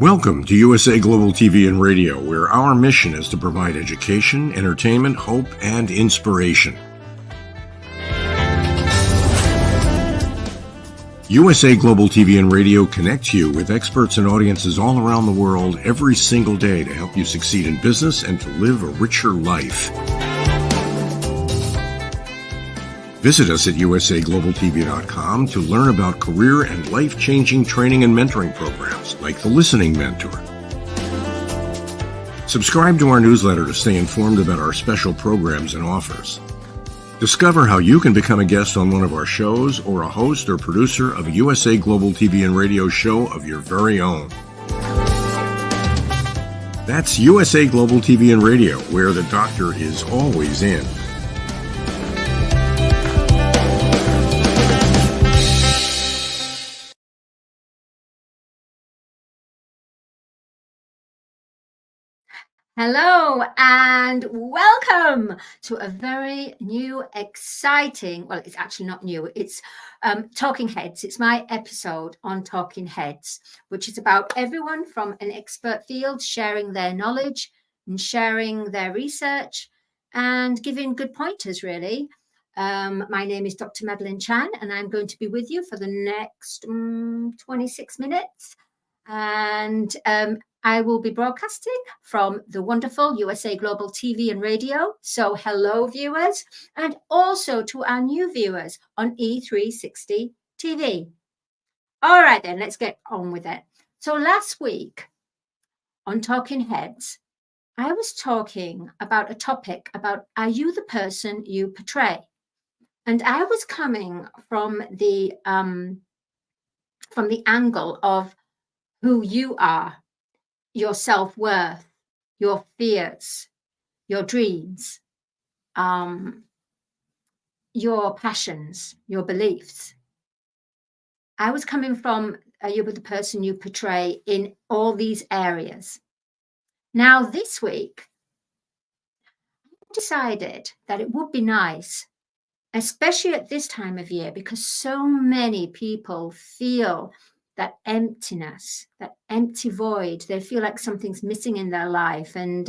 Welcome to USA Global TV and Radio, where our mission is to provide education, entertainment, hope, and inspiration. USA Global TV and Radio connects you with experts and audiences all around the world every single day to help you succeed in business and to live a richer life. Visit us at usaglobaltv.com to learn about career and life-changing training and mentoring programs like the Listening Mentor. Subscribe to our newsletter to stay informed about our special programs and offers. Discover how you can become a guest on one of our shows or a host or producer of a USA Global TV and Radio show of your very own. That's USA Global TV and Radio, where the doctor is always in. Hello and welcome to a very new, exciting, well, it's actually not new, it's Talking Heads. It's my episode on Talking Heads, which is about everyone from an expert field sharing their knowledge and sharing their research and giving good pointers, really. My name is Dr. Madalene Chan, and I'm going to be with you for the next 26 minutes. And I will be broadcasting from the wonderful USA Global TV and Radio. So hello, viewers, and also to our new viewers on E360 TV. All right, then, let's get on with it. So last week on Talking Heads, I was talking about a topic about, are you the person you portray? And I was coming from the angle of who you are, your self-worth, your fears, your dreams, your passions, your beliefs. I was coming from you were the person you portray in all these areas. Now this week, I decided that it would be nice, especially at this time of year, because so many people feel that emptiness, that empty void. They feel like something's missing in their life. And,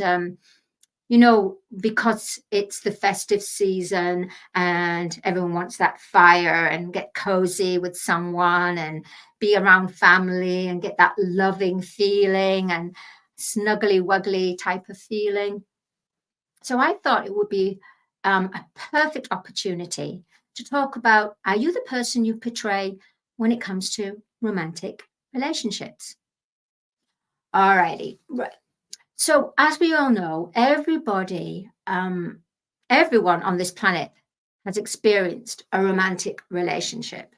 you know, because it's the festive season and everyone wants that fire and get cozy with someone and be around family and get that loving feeling and snuggly wuggly type of feeling. So I thought it would be a perfect opportunity to talk about, are you the person you portray when it comes to romantic relationships? Alrighty, right. So as we all know, everybody, everyone on this planet has experienced a romantic relationship.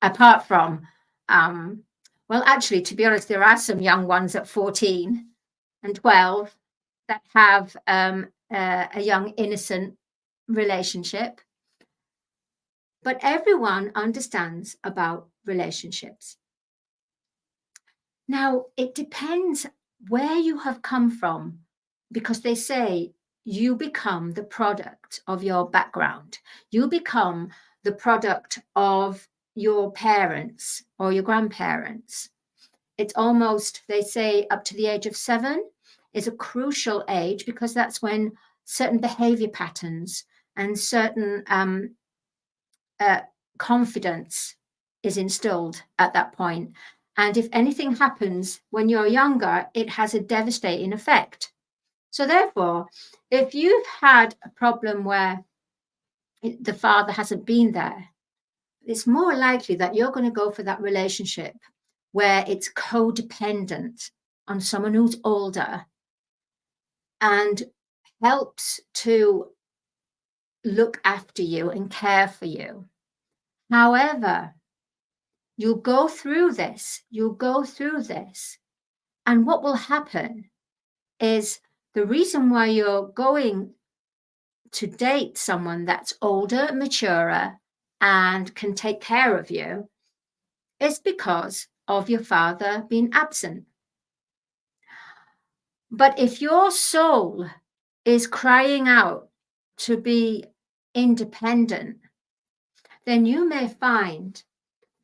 Apart from, well, actually, to be honest, there are some young ones at 14 and 12 that have a young innocent relationship. But everyone understands about relationships. Now, it depends where you have come from, because they say you become the product of your background. You become the product of your parents or your grandparents. It's almost, they say, up to the age of 7 is a crucial age, because that's when certain behavior patterns and certain confidence is instilled at that point. And if anything happens when you're younger, it has a devastating effect. So therefore, if you've had a problem where the father hasn't been there, it's more likely that you're going to go for that relationship where it's codependent on someone who's older and helps to look after you and care for you. However, you'll go through this, and what will happen is the reason why you're going to date someone that's older, maturer, and can take care of you is because of your father being absent. But if your soul is crying out to be independent, then you may find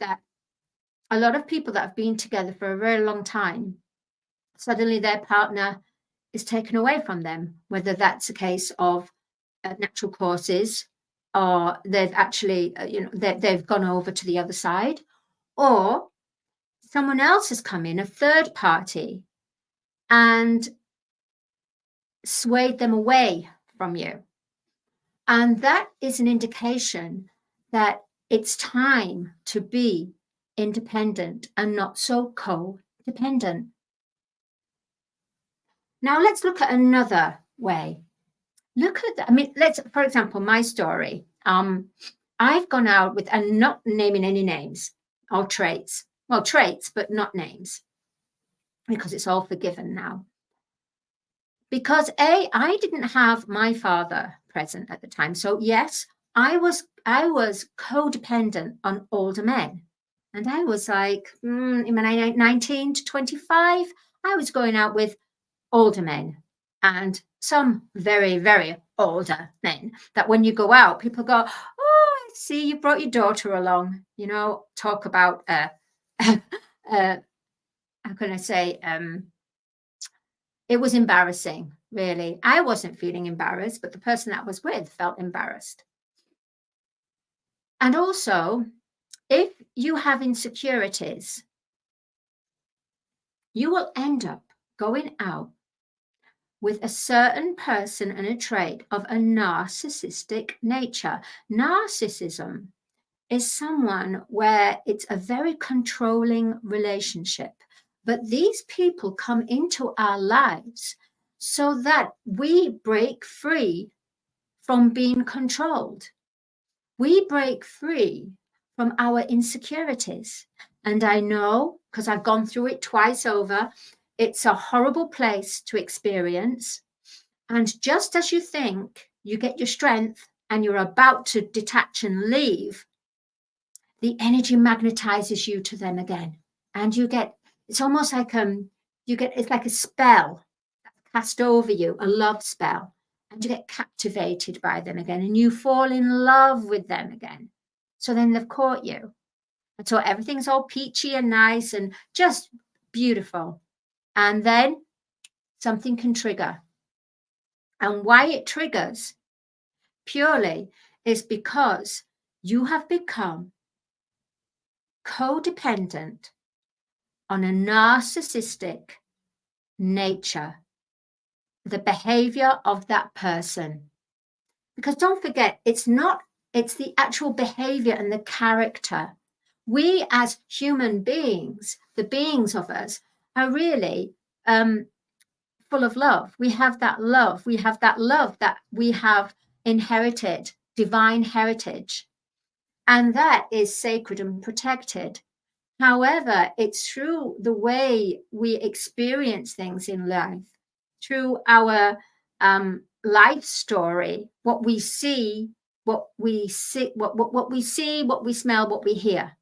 that a lot of people that have been together for a very long time suddenly their partner is taken away from them, whether that's a case of natural causes, or they've actually, they've gone over to the other side, or someone else has come in, a third party, and swayed them away from you. And that is an indication that it's time to be independent and not so codependent. Now let's look at another way. Let's, for example, my story. I've gone out with, and not naming any names or traits. Well, traits, but not names, because it's all forgiven now. Because I didn't have my father present at the time. So yes, I was codependent on older men. And I was like, in my 19 to 25, I was going out with older men, and some very, very older men, that when you go out, people go, oh, I see you brought your daughter along, talk about, how can I say, it was embarrassing, really. I wasn't feeling embarrassed, but the person that I was with felt embarrassed. And also, if you have insecurities, you will end up going out with a certain person and a trait of a narcissistic nature. Narcissism is someone where it's a very controlling relationship. But these people come into our lives so that we break free from being controlled. We break free from our insecurities. And I know, because I've gone through it twice over, it's a horrible place to experience. And just as you think you get your strength and you're about to detach and leave, the energy magnetizes you to them again. And you get, it's almost like it's like a spell cast over you, a love spell. And you get captivated by them again, and you fall in love with them again. So then they've caught you. And so everything's all peachy and nice and just beautiful. And then something can trigger. And why it triggers purely is because you have become codependent on a narcissistic nature, the behavior of that person. Because don't forget, it's the actual behavior and the character. We as human beings, the beings of us, are really full of love. We have that love. We have that love that we have inherited, divine heritage. And that is sacred and protected. However, it's through the way we experience things in life, through our life story, what we see, what we see, what we see, what we smell, what we hear,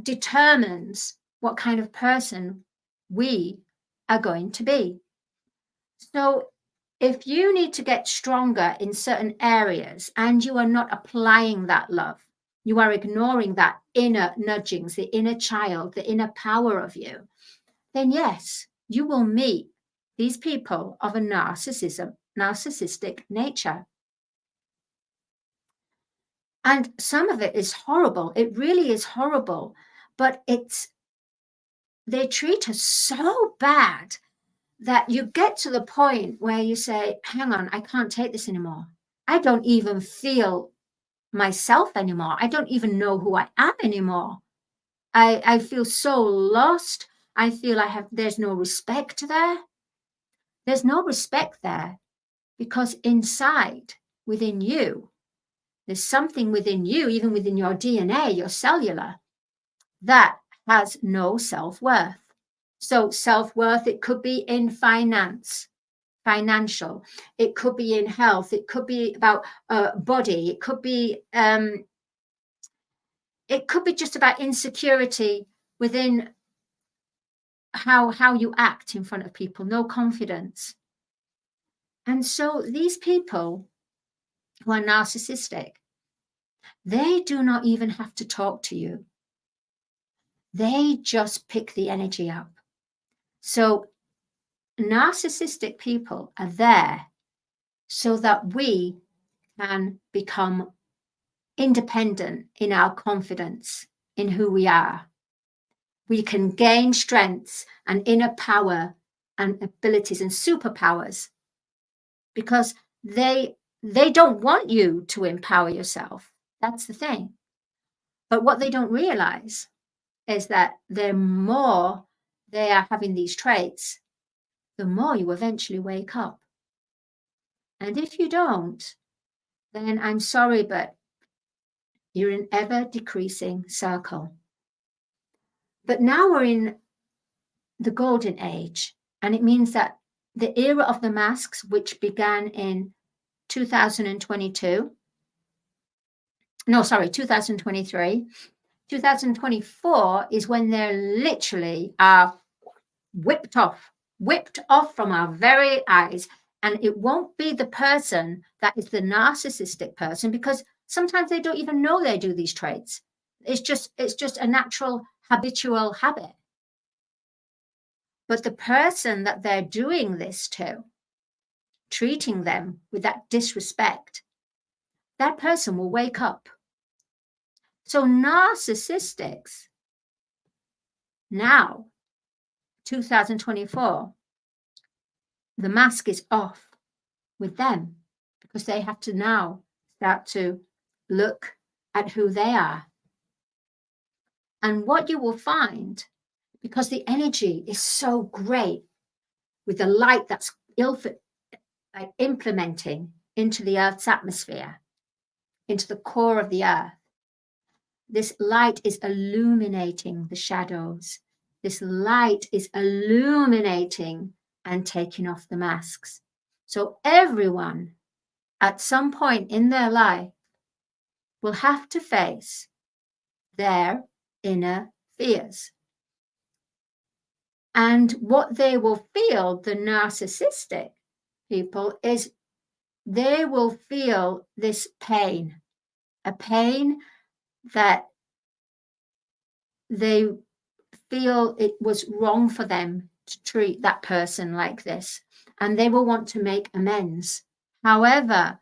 determines what kind of person we are going to be. So if you need to get stronger in certain areas and you are not applying that love, you are ignoring that inner nudgings, the inner child, the inner power of you, then yes, you will meet these people of a narcissistic nature. And some of it is horrible. It really is horrible. But they treat us so bad that you get to the point where you say, hang on, I can't take this anymore. I don't even feel myself anymore. I don't even know who I am anymore. I feel so lost. I feel there's no respect there. There's no respect there because inside, within you, there's something within you, even within your DNA, your cellular, that has no self-worth. So self-worth, it could be in financial, it could be in health, it could be about body, it could be just about insecurity within how you act in front of people, no confidence. And so these people who are narcissistic, they do not even have to talk to you. They just pick the energy up. So narcissistic people are there so that we can become independent in our confidence in who we are. We can gain strengths and inner power and abilities and superpowers, because they don't want you to empower yourself. That's the thing. But what they don't realize is that the more they are having these traits, the more you eventually wake up. And if you don't, then I'm sorry, but you're in ever decreasing circle. But now we're in the golden age, and it means that the era of the masks, which began in 2023, 2024 is when they're literally whipped off from our very eyes. And it won't be the person that is the narcissistic person, because sometimes they don't even know they do these traits. It's just a natural habitual habit. But the person that they're doing this to, treating them with that disrespect, that person will wake up. So narcissistics now, 2024, the mask is off with them, because they have to now start to look at who they are. And what you will find, because the energy is so great with the light that's implementing into the Earth's atmosphere, into the core of the Earth, this light is illuminating the shadows. This light is illuminating and taking off the masks. So everyone at some point in their life will have to face their inner fears. And what they will feel, the narcissistic people, is they will feel this pain, a pain that they feel it was wrong for them to treat that person like this, and they will want to make amends. However,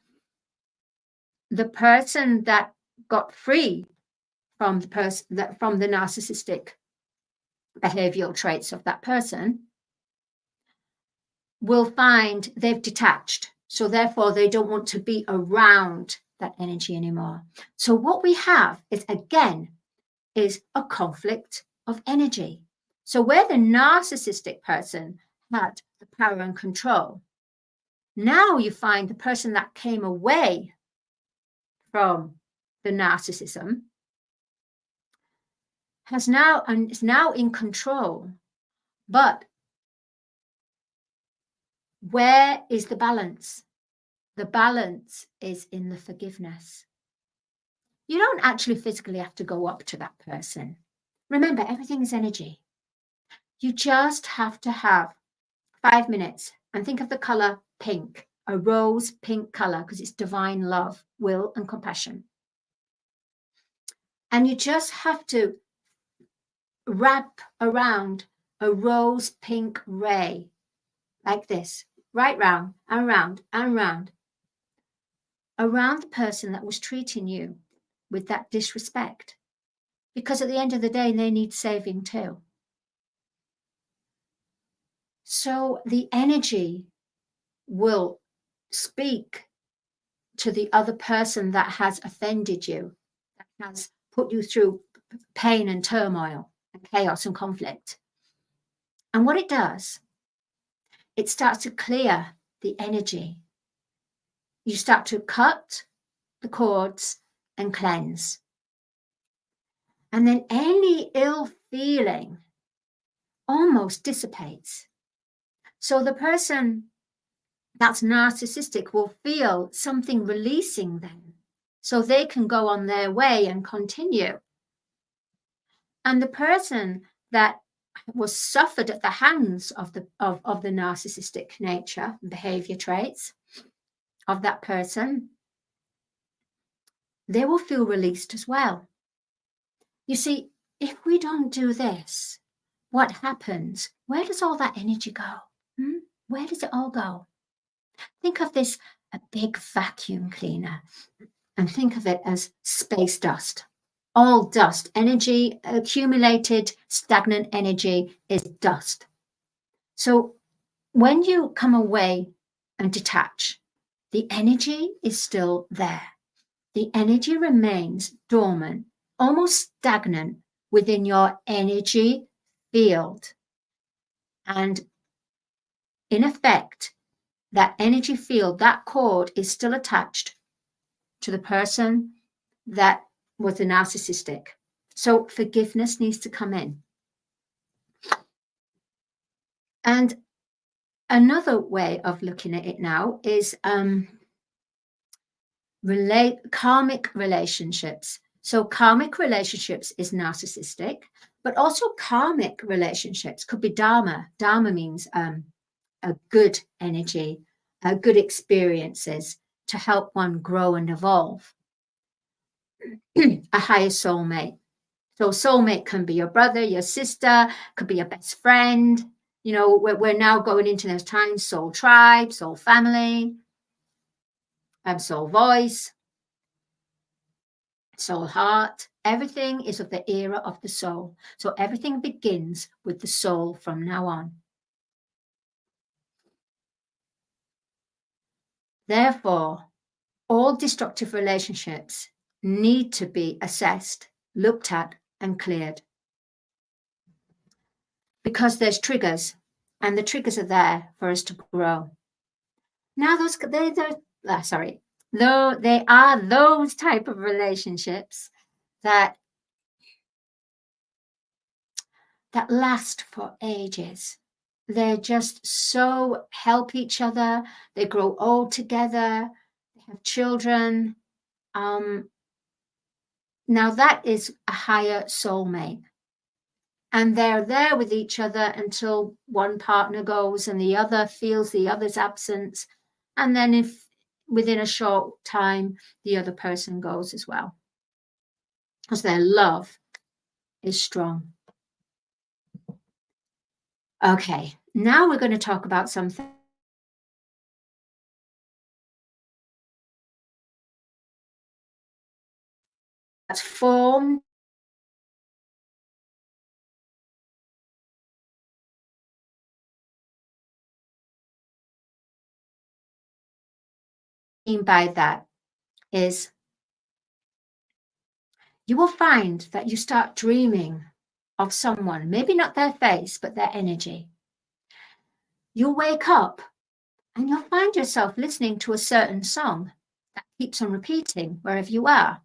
the person that got free from the narcissistic behavioral traits of that person will find they've detached. So therefore, they don't want to be around that energy anymore. So what we have is, again, is a conflict of energy. So where the narcissistic person had the power and control, now you find the person that came away from the narcissism is now in control. But where is the balance? The balance is in the forgiveness. You don't actually physically have to go up to that person. Remember, everything is energy. You just have to have 5 minutes and think of the color pink, a rose pink color, because it's divine love, will, and compassion. And you just have to wrap around a rose pink ray like this, right round and round and round, around the person that was treating you with that disrespect. Because at the end of the day, they need saving too. So the energy will speak to the other person that has offended you, that has put you through pain and turmoil and chaos and conflict. And what it does, it starts to clear the energy. You start to cut the cords and cleanse. And then any ill feeling almost dissipates. So the person that's narcissistic will feel something releasing them, so they can go on their way and continue. And the person that was suffered at the hands of the narcissistic nature and behavior traits of that person, they will feel released as well. You see, if we don't do this, what happens? Where does all that energy go? Where does it all go? Think of this, a big vacuum cleaner, and think of it as space dust. All dust, energy, accumulated stagnant energy is dust. So when you come away and detach, the energy is still there. The energy remains dormant, almost stagnant within your energy field. And in effect, that energy field, that cord is still attached to the person that was the narcissistic. So forgiveness needs to come in. And another way of looking at it now is karmic relationships. So karmic relationships is narcissistic, but also karmic relationships could be dharma. Dharma means a good energy, good experiences to help one grow and evolve. A higher soulmate. So soulmate can be your brother, your sister, could be your best friend. You know, we're now going into those times, soul tribe, soul family, soul voice, soul heart. Everything is of the era of the soul. So everything begins with the soul from now on. Therefore, all destructive relationships need to be assessed, looked at, and cleared. Because there's triggers, and the triggers are there for us to grow. Now, they are those type of relationships that last for ages. They're just so help each other. They grow old together. They have children. Now that is a higher soulmate. And they're there with each other until one partner goes and the other feels the other's absence. And then if within a short time, the other person goes as well. Because their love is strong. Okay, now we're going to talk about something that's formed by that is you will find that you start dreaming of someone, maybe not their face, but their energy. You'll wake up and you'll find yourself listening to a certain song that keeps on repeating wherever you are.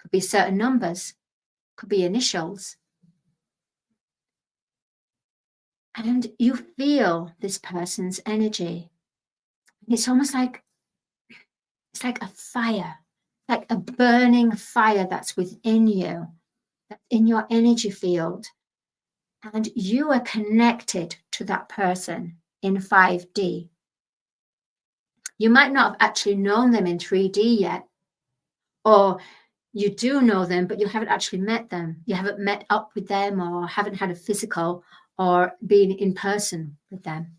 Could be certain numbers, could be initials. And you feel this person's energy. It's almost like it's like a fire, like a burning fire that's within you, that's in your energy field. And you are connected to that person in 5D. You might not have actually known them in 3D yet, or you do know them, but you haven't actually met them. You haven't met up with them or haven't had a physical or been in person with them.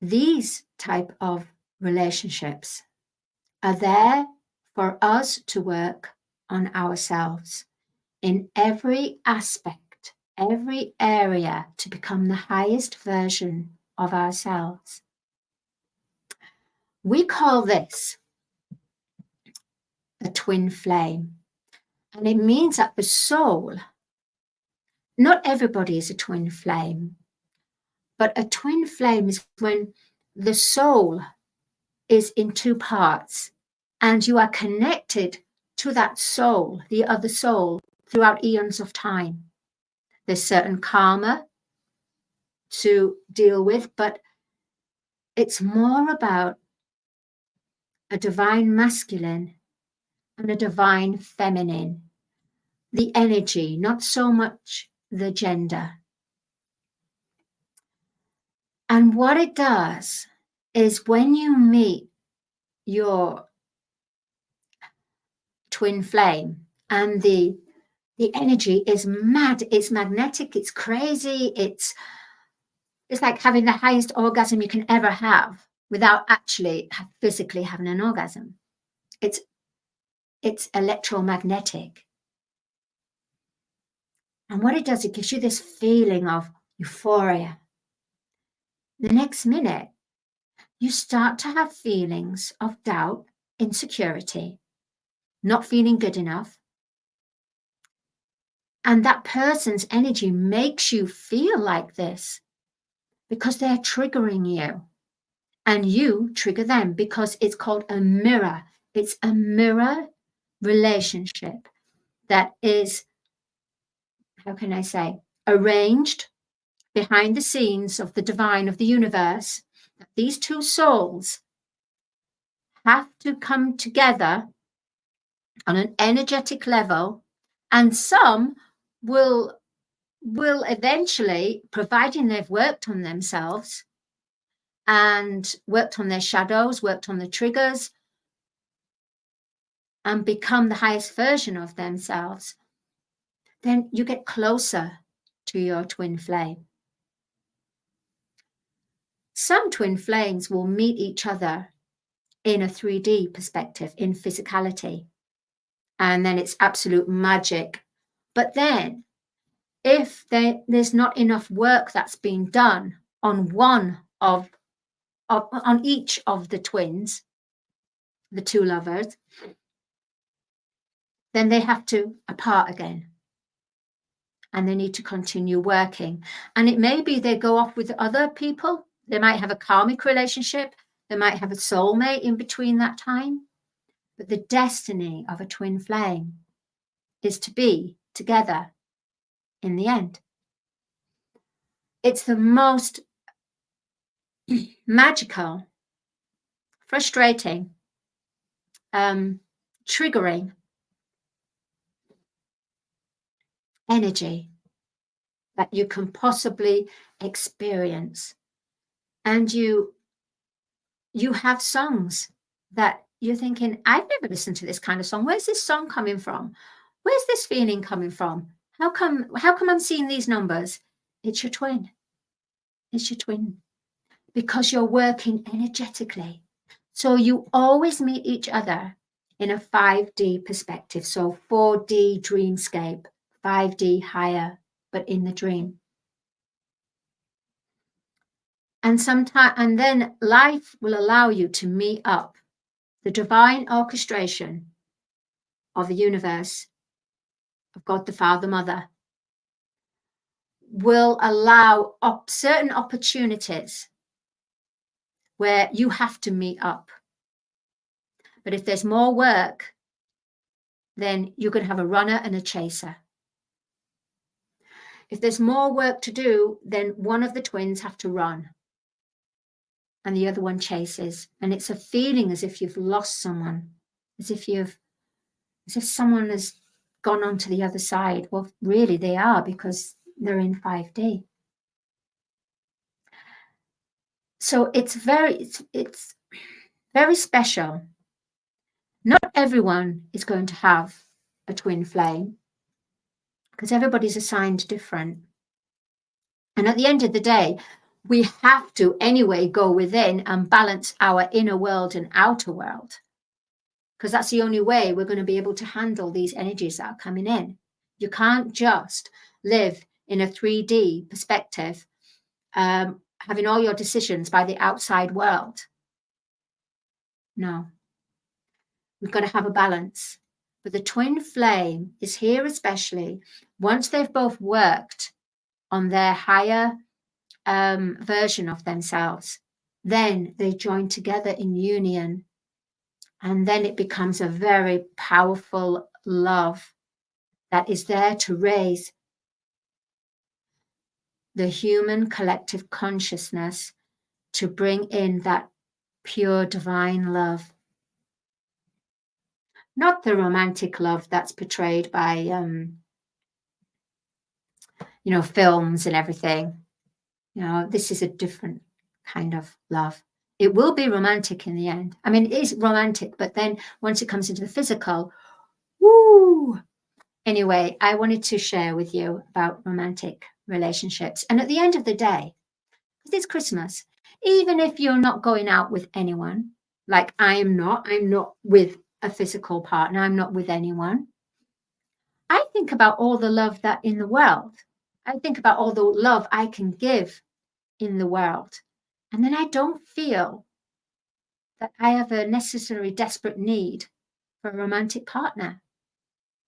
These type of relationships are there for us to work on ourselves in every aspect, every area, to become the highest version of ourselves. We call this a twin flame. And it means that the soul, not everybody is a twin flame, but a twin flame is when the soul is in two parts and you are connected to that soul, the other soul, throughout eons of time. There's certain karma to deal with, but it's more about a divine masculine and a divine feminine. The energy, not so much the gender. And what it does is when you meet your twin flame, And the energy is mad. It's magnetic. It's crazy. It's like having the highest orgasm you can ever have without actually physically having an orgasm. It's electromagnetic. And what it does, it gives you this feeling of euphoria. The next minute, you start to have feelings of doubt, insecurity, not feeling good enough. And that person's energy makes you feel like this because they're triggering you. And you trigger them because it's called a mirror. It's a mirror relationship that is, how can I say, arranged behind the scenes of the divine of the universe. These two souls have to come together on an energetic level, and some will eventually, providing they've worked on themselves and worked on their shadows, worked on the triggers, and become the highest version of themselves, then you get closer to your twin flame. Some twin flames will meet each other in a 3D perspective, in physicality, and then it's absolute magic. But then, if there's not enough work that's been done on on each of the twins, the two lovers, then they have to apart again. And they need to continue working. And it may be they go off with other people. They might have a karmic relationship. They might have a soulmate in between that time. But the destiny of a twin flame is to be together in the end. It's the most magical, frustrating, triggering energy that you can possibly experience. And you have songs that you're thinking, I've never listened to this kind of song. Where's this song coming from? Where's this feeling coming from? How come I'm seeing these numbers? It's your twin. It's your twin. Because you're working energetically. So you always meet each other in a 5D perspective. So 4D dreamscape, 5D higher, but in the dream. And then life will allow you to meet up. The divine orchestration of the universe, of God the Father, Mother, will allow certain opportunities where you have to meet up. But if there's more work, then you're going to have a runner and a chaser. If there's more work to do, then one of the twins have to run and the other one chases. And it's a feeling as if you've lost someone, as if someone has gone on to the other side. Well, really they are, because they're in 5D. So it's very special. Not everyone is going to have a twin flame because everybody's assigned different. And at the end of the day, we have to anyway go within and balance our inner world and outer world, because that's the only way we're going to be able to handle these energies that are coming in. You can't just live in a 3D perspective, having all your decisions by the outside world. No. We've got to have a balance. But the twin flame is here especially once they've both worked on their higher version of themselves. Then they join together in union. And then it becomes a very powerful love that is there to raise the human collective consciousness, to bring in that pure divine love. Not the romantic love that's portrayed by, films and everything. This is a different kind of love. It will be romantic in the end. I mean, it is romantic, but then once it comes into the physical, woo, Anyway, I wanted to share with you about romantic relationships. And at the end of the day, because it's Christmas, even if you're not going out with anyone, like I'm not with a physical partner, I'm not with anyone. I think about all the love that in the world. I think about all the love I can give in the world. And then I don't feel that I have a necessary desperate need for a romantic partner.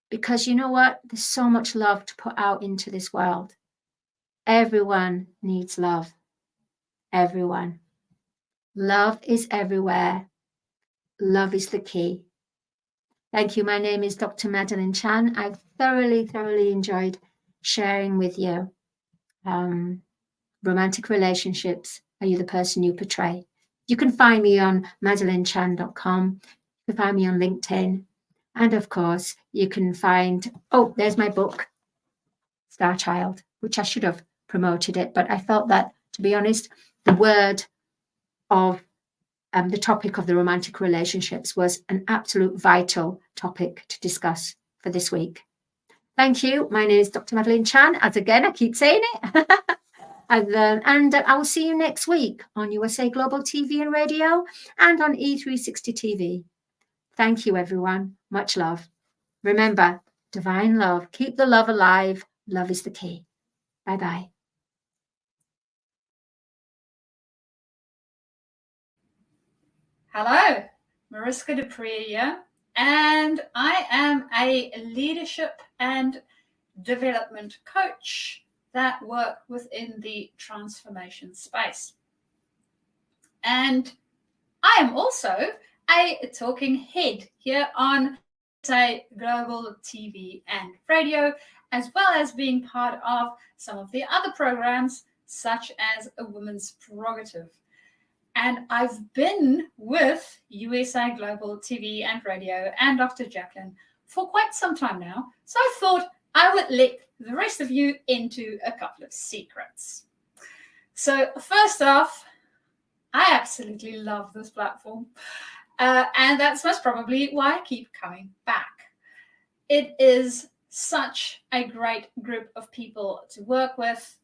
Because you know what? There's so much love to put out into this world. Everyone needs love. Everyone. Love is everywhere. Love is the key. Thank you. My name is Dr. Madalene Chan. I've thoroughly enjoyed sharing with you romantic relationships. Are you the person you portray? You can find me on madelenechan.com. You can find me on LinkedIn. And of course, you can find, oh, there's my book, Star Child, which I should have promoted it. But I felt that, to be honest, the word of the topic of the romantic relationships was an absolute vital topic to discuss for this week. Thank you. My name is Dr. Madalene Chan. As again, I keep saying it. and I will see you next week on USA Global TV and Radio and on E360 TV. Thank you, everyone. Much love. Remember, divine love. Keep the love alive. Love is the key. Bye-bye. Hello, Mariska Dupree here, and I am a leadership and development coach that work within the transformation space. And I am also a talking head here on say Global TV and Radio, as well as being part of some of the other programs such as A Woman's Prerogative. And I've been with USA Global TV and Radio and Dr. Jacqueline for quite some time now. So I thought I would let the rest of you into a couple of secrets. So first off, I absolutely love this platform. And that's most probably why I keep coming back. It is such a great group of people to work with.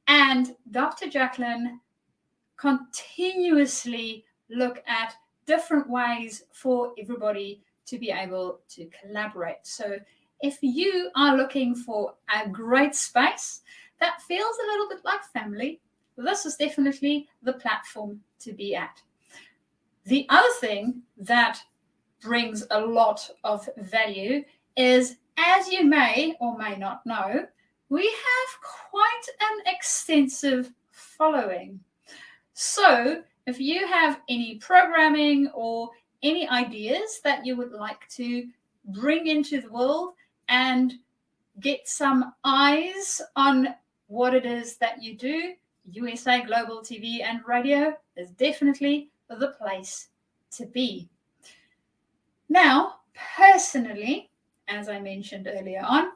And Dr. Jacqueline continuously look at different ways for everybody to be able to collaborate. So if you are looking for a great space that feels a little bit like family, this is definitely the platform to be at. The other thing that brings a lot of value is, as you may or may not know, we have quite an extensive following. So if you have any programming or any ideas that you would like to bring into the world and get some eyes on what it is that you do, USA Global TV and Radio is definitely the place to be. Now, personally, as I mentioned earlier on,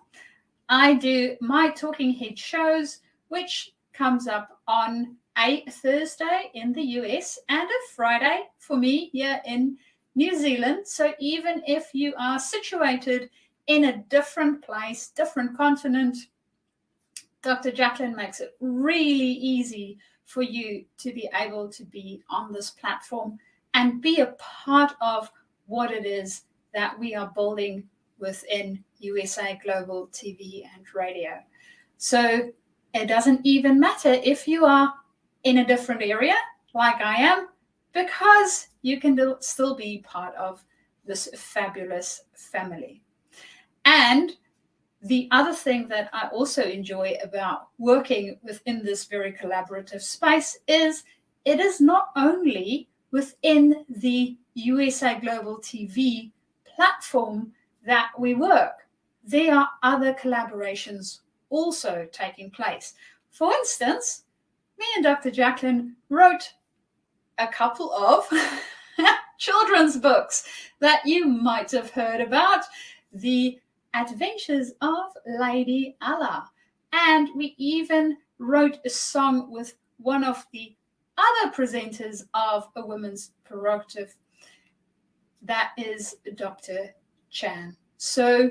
I do my talking head shows, which comes up on a Thursday in the US and a Friday for me here in New Zealand. So even if you are situated in a different place, different continent, Dr. Jacqueline makes it really easy for you to be able to be on this platform and be a part of what it is that we are building within USA Global TV and Radio. So it doesn't even matter if you are in a different area like I am, because you can still be part of this fabulous family. And the other thing that I also enjoy about working within this very collaborative space is it is not only within the USA Global TV platform that we work. There are other collaborations also taking place. For instance, me and Dr. Jacqueline wrote a couple of children's books that you might have heard about, The Adventures of Lady Allah. And we even wrote a song with one of the other presenters of A Woman's Prerogative, that is Dr. Chan. So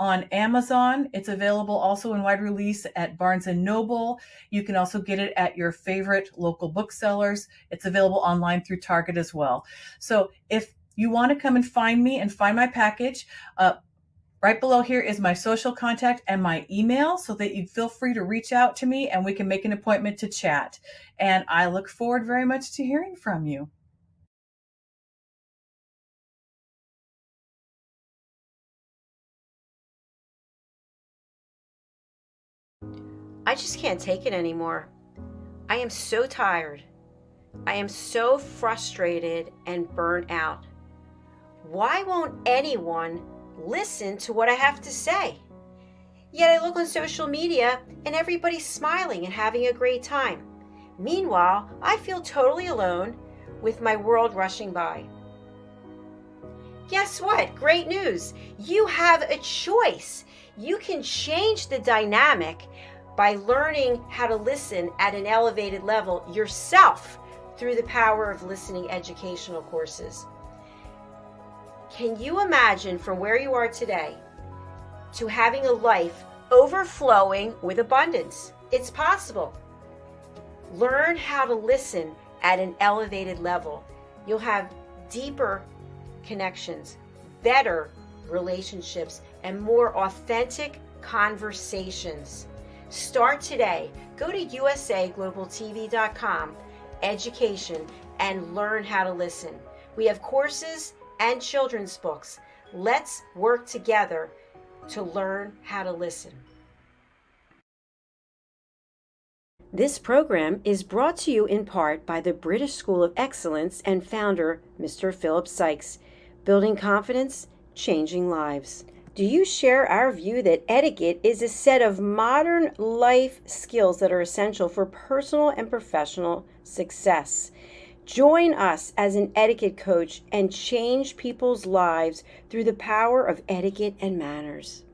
on Amazon. It's available also in wide release at Barnes & Noble. You can also get it at your favorite local booksellers. It's available online through Target as well. So if you want to come and find me and find my package, right below here is my social contact and my email, so that you feel free to reach out to me and we can make an appointment to chat. And I look forward very much to hearing from you. I just can't take it anymore. I am so tired. I am so frustrated and burnt out. Why won't anyone listen to what I have to say? Yet I look on social media and everybody's smiling and having a great time. Meanwhile, I feel totally alone with my world rushing by. Guess what? Great news. You have a choice. You can change the dynamic by learning how to listen at an elevated level yourself through the power of listening educational courses. Can you imagine from where you are today to having a life overflowing with abundance? It's possible. Learn how to listen at an elevated level. You'll have deeper connections, better relationships, and more authentic conversations. Start today. Go to usaglobaltv.com, education, and learn how to listen. We have courses and children's books. Let's work together to learn how to listen. This program is brought to you in part by the British School of Excellence and founder, Mr. Philip Sykes. Building confidence, changing lives. Do you share our view that etiquette is a set of modern life skills that are essential for personal and professional success? Join us as an etiquette coach and change people's lives through the power of etiquette and manners.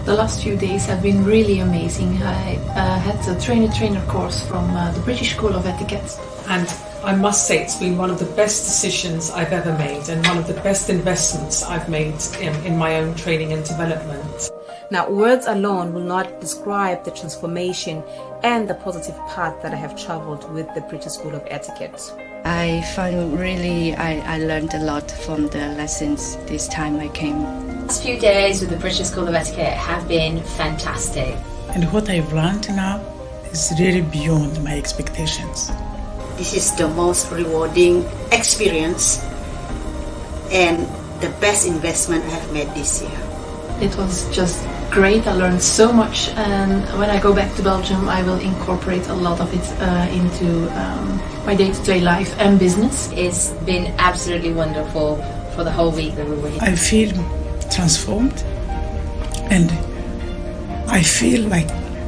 The last few days have been really amazing. I had a trainer course from the British School of Etiquette. And I must say it's been one of the best decisions I've ever made and one of the best investments I've made in my own training and development. Now, words alone will not describe the transformation and the positive path that I have traveled with the British School of Etiquette. I found I learned a lot from the lessons this time I came. The last few days with the British School of Etiquette have been fantastic. And what I've learned now is really beyond my expectations. This is the most rewarding experience and the best investment I have made this year. It was just great. I learned so much, and when I go back to Belgium I will incorporate a lot of it into my day-to-day life and business. It's been absolutely wonderful for the whole week that we were here. I feel transformed, and I feel like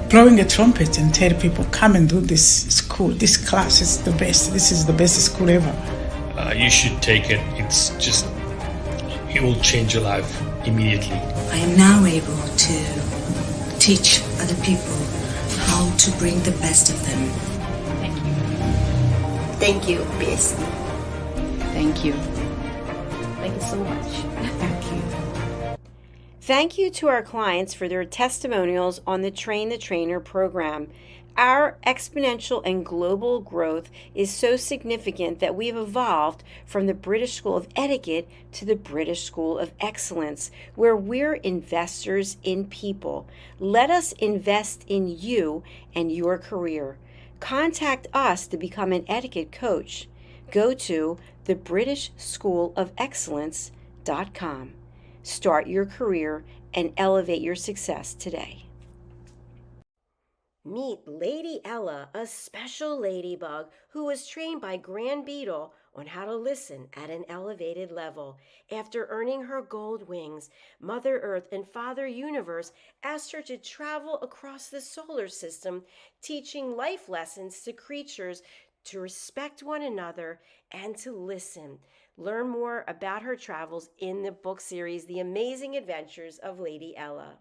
blowing a trumpet and tell people, come and do this school. This class is the best. This is the best school ever. You should take it. It will change your life immediately. I am now able to teach other people how to bring the best of them. Thank you. Thank you, BSc. Thank you. Thank you so much. Thank you. Thank you to our clients for their testimonials on the Train the Trainer program. Our exponential and global growth is so significant that we've evolved from the British School of Etiquette to the British School of Excellence, where we're investors in people. Let us invest in you and your career. Contact us to become an etiquette coach. Go to thebritishschoolofexcellence.com. Start your career and elevate your success today. Meet Lady Ella, a special ladybug who was trained by Grand Beetle on how to listen at an elevated level. After earning her gold wings, Mother Earth and Father Universe asked her to travel across the solar system, teaching life lessons to creatures to respect one another and to listen. Learn more about her travels in the book series, The Amazing Adventures of Lady Ella.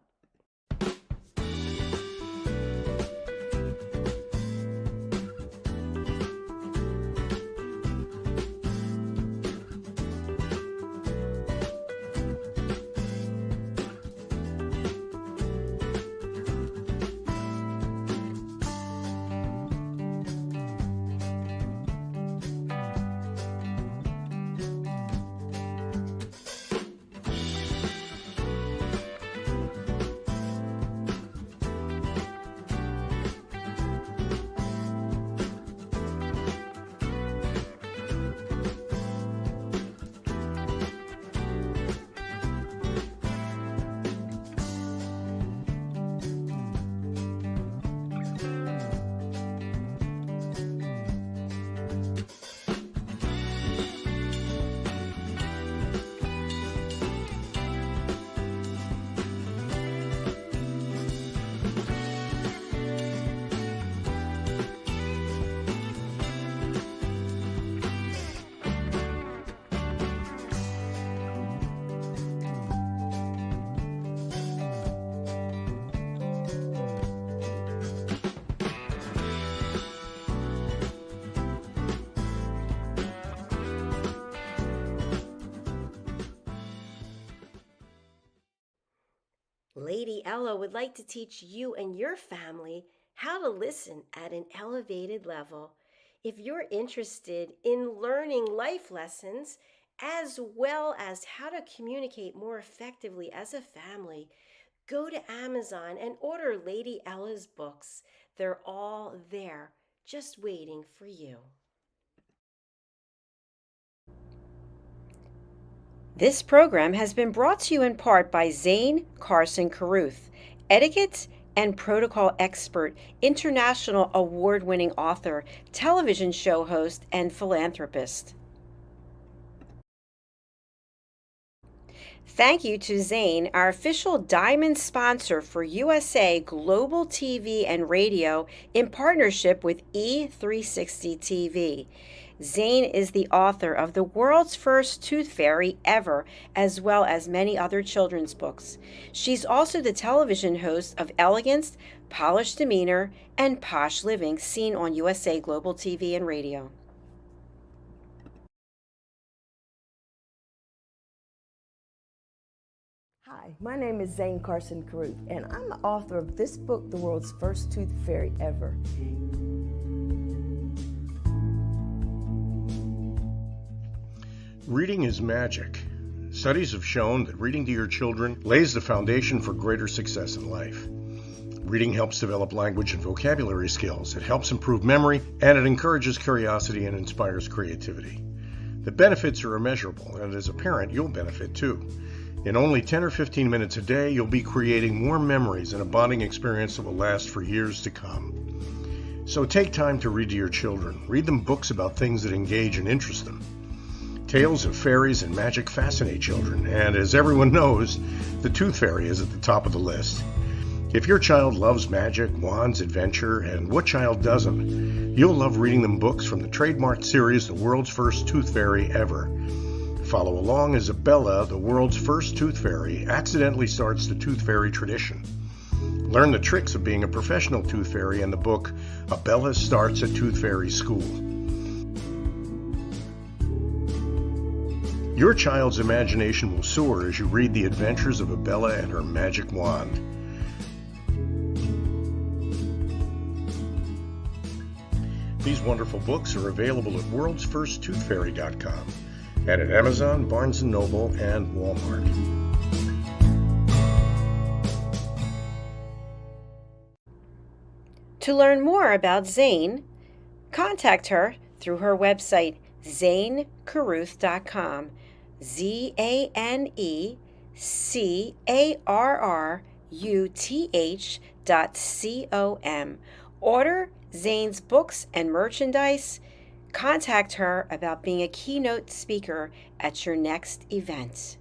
Lady Ella would like to teach you and your family how to listen at an elevated level. If you're interested in learning life lessons as well as how to communicate more effectively as a family, go to Amazon and order Lady Ella's books. They're all there, just waiting for you. This program has been brought to you in part by Zane Carson Carruth, etiquette and protocol expert, international award-winning author, television show host, and philanthropist. Thank you to Zane, our official diamond sponsor for USA Global TV and Radio in partnership with E360 TV. Zane is the author of the world's first tooth fairy ever, as well as many other children's books. She's also the television host of Elegance, Polished Demeanor, and Posh Living, seen on USA Global TV and Radio. Hi, my name is Zane Carson Carruth, and I'm the author of this book, The World's First Tooth Fairy Ever. Reading is magic. Studies have shown that reading to your children lays the foundation for greater success in life. Reading helps develop language and vocabulary skills. It helps improve memory, and it encourages curiosity and inspires creativity. The benefits are immeasurable, and as a parent, you'll benefit too. In only 10 or 15 minutes a day, you'll be creating more memories and a bonding experience that will last for years to come. So take time to read to your children. Read them books about things that engage and interest them. Tales of fairies and magic fascinate children, and as everyone knows, the Tooth Fairy is at the top of the list. If your child loves magic, wands, adventure, and what child doesn't, you'll love reading them books from the trademarked series The World's First Tooth Fairy Ever. Follow along as Abella, the world's first tooth fairy, accidentally starts the tooth fairy tradition. Learn the tricks of being a professional tooth fairy in the book Abella Starts a Tooth Fairy School. Your child's imagination will soar as you read the adventures of Abella and her magic wand. These wonderful books are available at worldsfirsttoothfairy.com and at Amazon, Barnes & Noble, and Walmart. To learn more about Zane, contact her through her website, zanecarruth.com. ZANECARRUTH.com. Order Zane's books and merchandise. Contact her about being a keynote speaker at your next event.